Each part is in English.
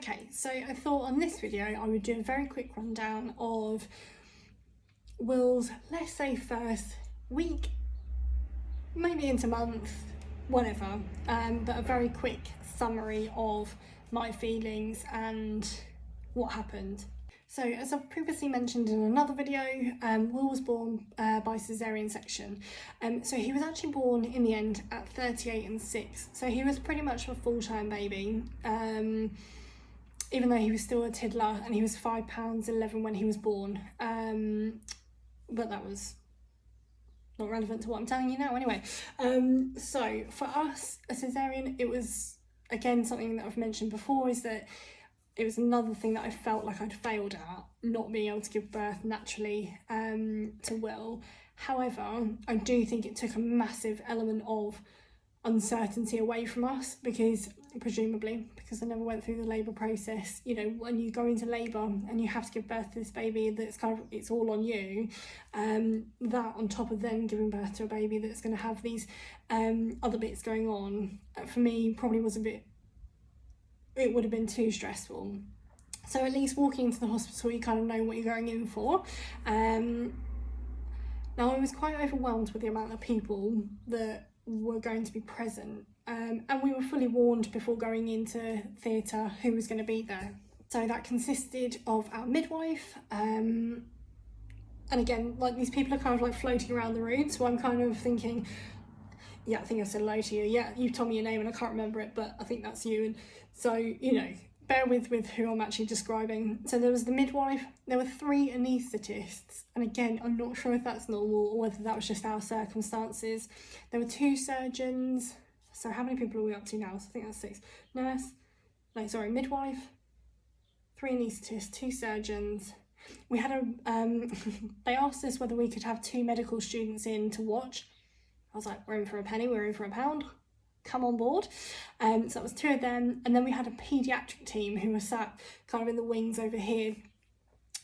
Okay, so I thought on this video I would do a very quick rundown of Will's, let's say, first week, maybe into month, whatever, but a very quick summary of my feelings and what happened. So as I've previously mentioned in another video, Will was born by caesarean section. So he was actually born in the end at 38 and 6. So he was pretty much a full-term baby, even though he was still a tiddler, and he was £5.11 when he was born. But that was not relevant to what I'm telling you now anyway. So for us, a caesarean, it was, again, something that I've mentioned before, is that it was another thing that I felt like I'd failed at, not being able to give birth naturally to Will. However, I do think it took a massive element of uncertainty away from us, because presumably, because I never went through the labour process, you know, when you go into labour and you have to give birth to this baby that's kind of, it's all on you, that on top of then giving birth to a baby that's going to have these other bits going on, for me probably was a bit, it would have been too stressful. So at least walking into the hospital, you kind of know what you're going in for. Now I was quite overwhelmed with the amount of people that were going to be present, and we were fully warned before going into theatre who was going to be there. So that consisted of our midwife, and again, like, these people are kind of like floating around the room, so I'm kind of thinking, yeah, I think I said hello to you, yeah, you told me your name and I can't remember it, but I think that's you. And so, you know, bear with who I'm actually describing. So there was the midwife, there were 3 anaesthetists, and again, I'm not sure if that's normal or whether that was just our circumstances. There were 2 surgeons. So how many people are we up to now? So I think that's 6. Midwife, 3 anaesthetists, 2 surgeons. We had a, they asked us whether we could have 2 medical students in to watch. I was like, we're in for a penny, we're in for a pound, come on board. So that was 2 of them, and then we had a paediatric team who were sat kind of in the wings over here.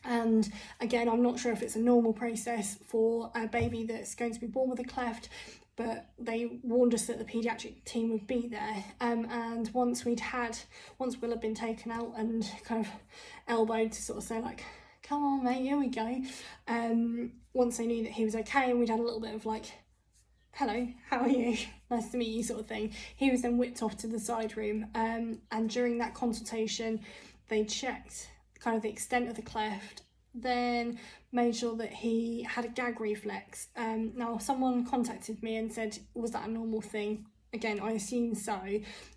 And again, I'm not sure if it's a normal process for a baby that's going to be born with a cleft, but they warned us that the paediatric team would be there. And once Will had been taken out and kind of elbowed to sort of say, like, come on mate, here we go. Once they knew that he was okay, and we'd had a little bit of like, hello, how are you? Nice to meet you sort of thing. He was then whipped off to the side room, and during that consultation they checked kind of the extent of the cleft, then made sure that he had a gag reflex. Now someone contacted me and said, was that a normal thing? Again, I assume so,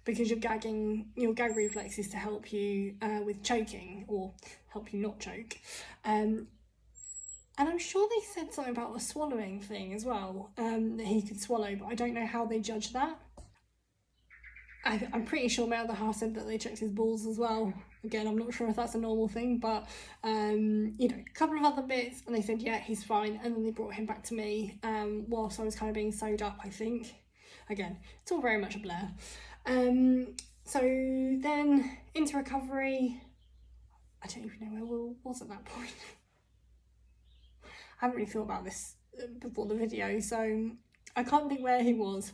because your gag reflex is to help you with choking, or help you not choke. And I'm sure they said something about a swallowing thing as well, that he could swallow, but I don't know how they judge that. I'm pretty sure my other half said that they checked his balls as well. Again, I'm not sure if that's a normal thing, but, you know, a couple of other bits, and they said, yeah, he's fine. And then they brought him back to me whilst I was kind of being sewed up, I think. Again, it's all very much a blur. So then into recovery. I don't even know where Will was at that point. I haven't really thought about this before the video, so I can't think where he was.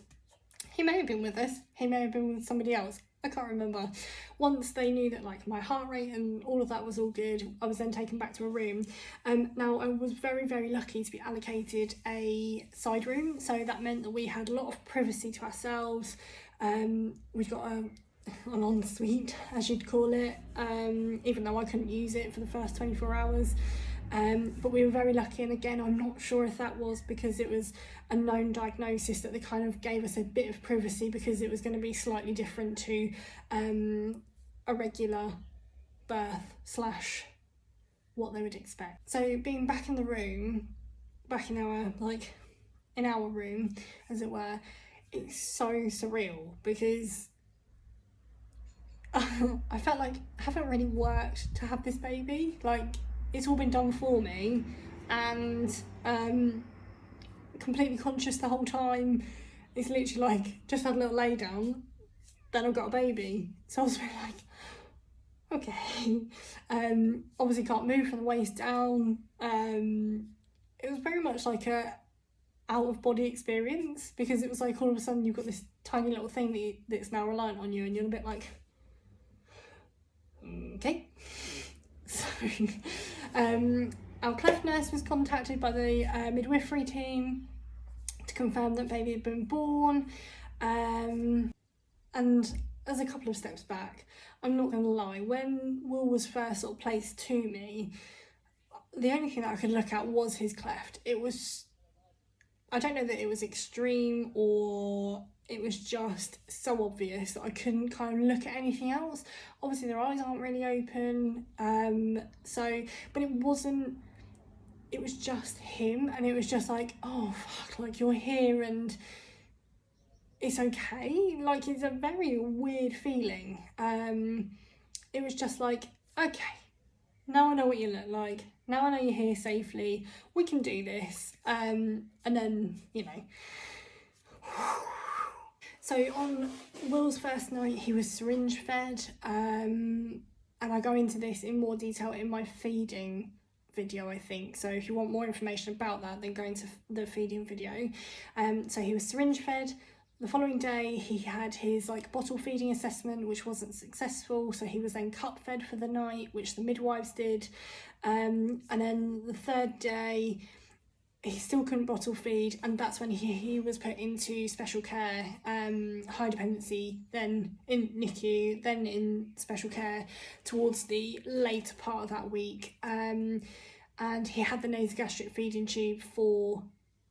He may have been with us, he may have been with somebody else, I can't remember. Once they knew that, like, my heart rate and all of that was all good, I was then taken back to a room. Now I was very, very lucky to be allocated a side room, so that meant that we had a lot of privacy to ourselves. We got an ensuite, as you'd call it, even though I couldn't use it for the first 24 hours. But we were very lucky, and again, I'm not sure if that was because it was a known diagnosis that they kind of gave us a bit of privacy, because it was going to be slightly different to a regular birth / what they would expect. So being back in the room, back in our room, as it were, it's so surreal, because I felt like I haven't really worked to have this baby. Like, it's all been done for me, and completely conscious the whole time. It's literally like, just had a little lay down, then I've got a baby. So I was really like, okay. Obviously can't move from the waist down. It was very much like a out of body experience, because it was like all of a sudden you've got this tiny little thing that's now reliant on you, and you're a bit like, Okay, so our cleft nurse was contacted by the midwifery team to confirm that baby had been born, and as a couple of steps back, I'm not going to lie, when Will was first sort of placed to me, the only thing that I could look at was his cleft. It was, I don't know that it was extreme or it was just so obvious that I couldn't kind of look at anything else. Obviously their eyes aren't really open, but it was just him, and it was just like, oh fuck, like you're here and it's okay. Like, it's a very weird feeling. It was just like, okay, now I know what you look like, now I know you're here safely, we can do this. And then, you know, so on Will's first night he was syringe fed, and I go into this in more detail in my feeding video, I think, so if you want more information about that then go into the feeding video. So he was syringe fed. The following day he had his bottle feeding assessment, which wasn't successful, so he was then cup fed for the night, which the midwives did, and then the third day he still couldn't bottle feed, and that's when he was put into special care, high dependency, then in NICU, then in special care towards the later part of that week, and he had the nasogastric feeding tube for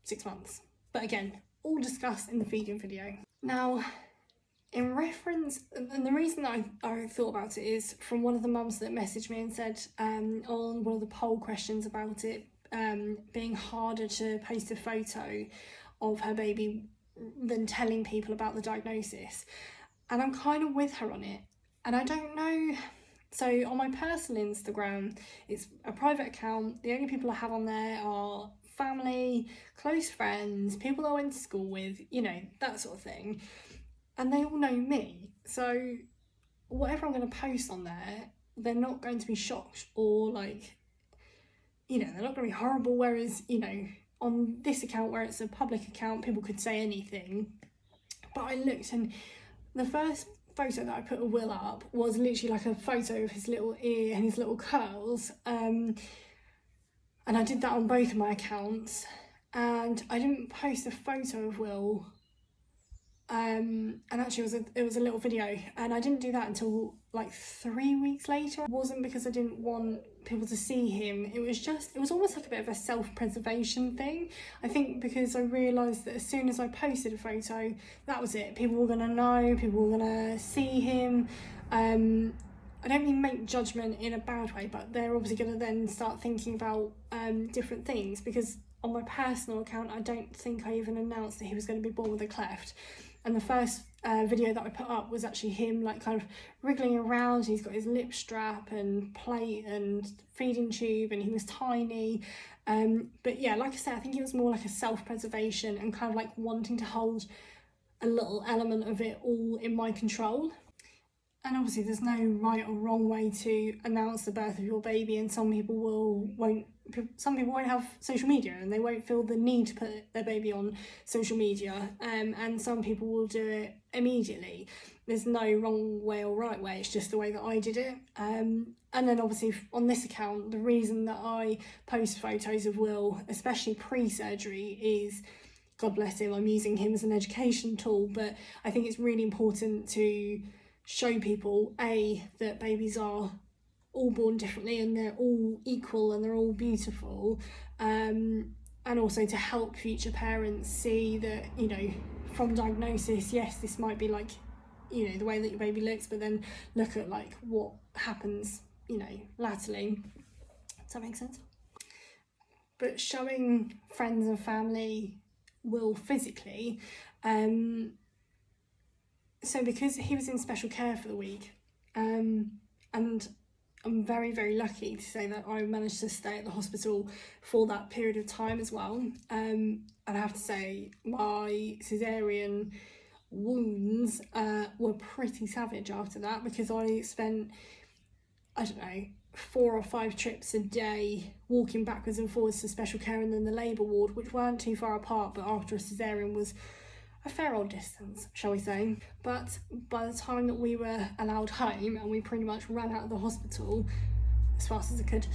6 months. But again, all discussed in the feeding video. Now, in reference, and the reason that I thought about it is from one of the mums that messaged me and said on one of the poll questions about it being harder to post a photo of her baby than telling people about the diagnosis. And I'm kind of with her on it. And I don't know, so on my personal Instagram, it's a private account. The only people I have on there are family, close friends, people I went to school with, you know, that sort of thing. And they all know me. So whatever I'm going to post on there, they're not going to be shocked or you know, they're not going to be horrible. Whereas, you know, on this account where it's a public account, people could say anything. But I looked, and the first photo that I put of Will up was literally like a photo of his little ear and his little curls. And I did that on both of my accounts, and I didn't post a photo of Will. And actually it was a little video, and I didn't do that until 3 weeks later. It wasn't because I didn't want people to see him, it was almost like a bit of a self-preservation thing. I think because I realised that as soon as I posted a photo, that was it. People were going to know, people were going to see him. I don't mean make judgment in a bad way, but they're obviously going to then start thinking about different things, because on my personal account I don't think I even announced that he was going to be born with a cleft. And the first video that I put up was actually him kind of wriggling around. He's got his lip strap and plate and feeding tube, and he was tiny. But yeah, like I said, I think it was more like a self-preservation and kind of wanting to hold a little element of it all in my control. And obviously there's no right or wrong way to announce the birth of your baby, and some people won't have social media and they won't feel the need to put their baby on social media, and some people will do it immediately. There's no wrong way or right way, it's just the way that I did it. And then obviously on this account, the reason that I post photos of Will, especially pre-surgery, is, God bless him, I'm using him as an education tool, but I think it's really important to show people, A, that babies are all born differently and they're all equal and they're all beautiful, and also to help future parents see that, you know, from diagnosis, yes, this might be you know, the way that your baby looks, but then look at what happens, you know, latterly. Does that make sense? But showing friends and family Will physically, so because he was in special care for the week, and I'm very, very lucky to say that I managed to stay at the hospital for that period of time as well. And I have to say my caesarean wounds were pretty savage after that, because I spent, I don't know, 4 or 5 trips a day walking backwards and forwards to special care and then the labour ward, which weren't too far apart, but after a caesarean was a fair old distance, shall we say. But by the time that we were allowed home and we pretty much ran out of the hospital as fast as I could,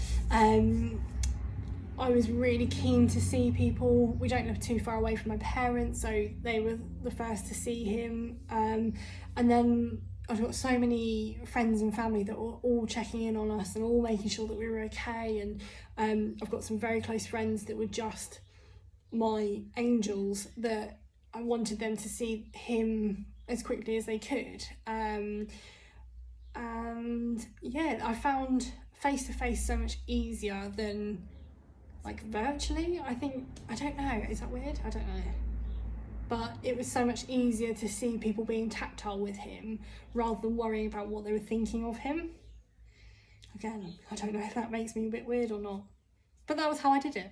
I was really keen to see people. We don't live too far away from my parents, so they were the first to see him. And then I've got so many friends and family that were all checking in on us and all making sure that we were okay. And I've got some very close friends that were just my angels, that I wanted them to see him as quickly as they could. And yeah, I found face to face so much easier than like virtually. I don't know, is that weird? I don't know. But it was so much easier to see people being tactile with him rather than worrying about what they were thinking of him. Again, I don't know if that makes me a bit weird or not, but that was how I did it.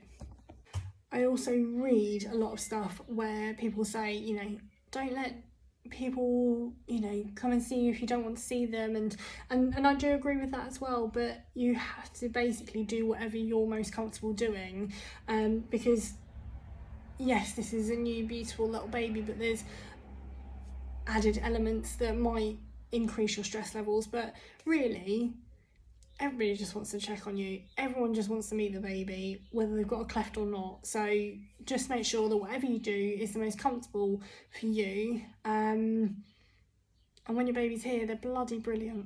I also read a lot of stuff where people say, you know, don't let people, you know, come and see you if you don't want to see them, and I do agree with that as well, but you have to basically do whatever you're most comfortable doing, because yes, this is a new beautiful little baby, but there's added elements that might increase your stress levels. But really, everybody just wants to check on you. Everyone just wants to meet the baby, whether they've got a cleft or not. So just make sure that whatever you do is the most comfortable for you. And when your baby's here, they're bloody brilliant.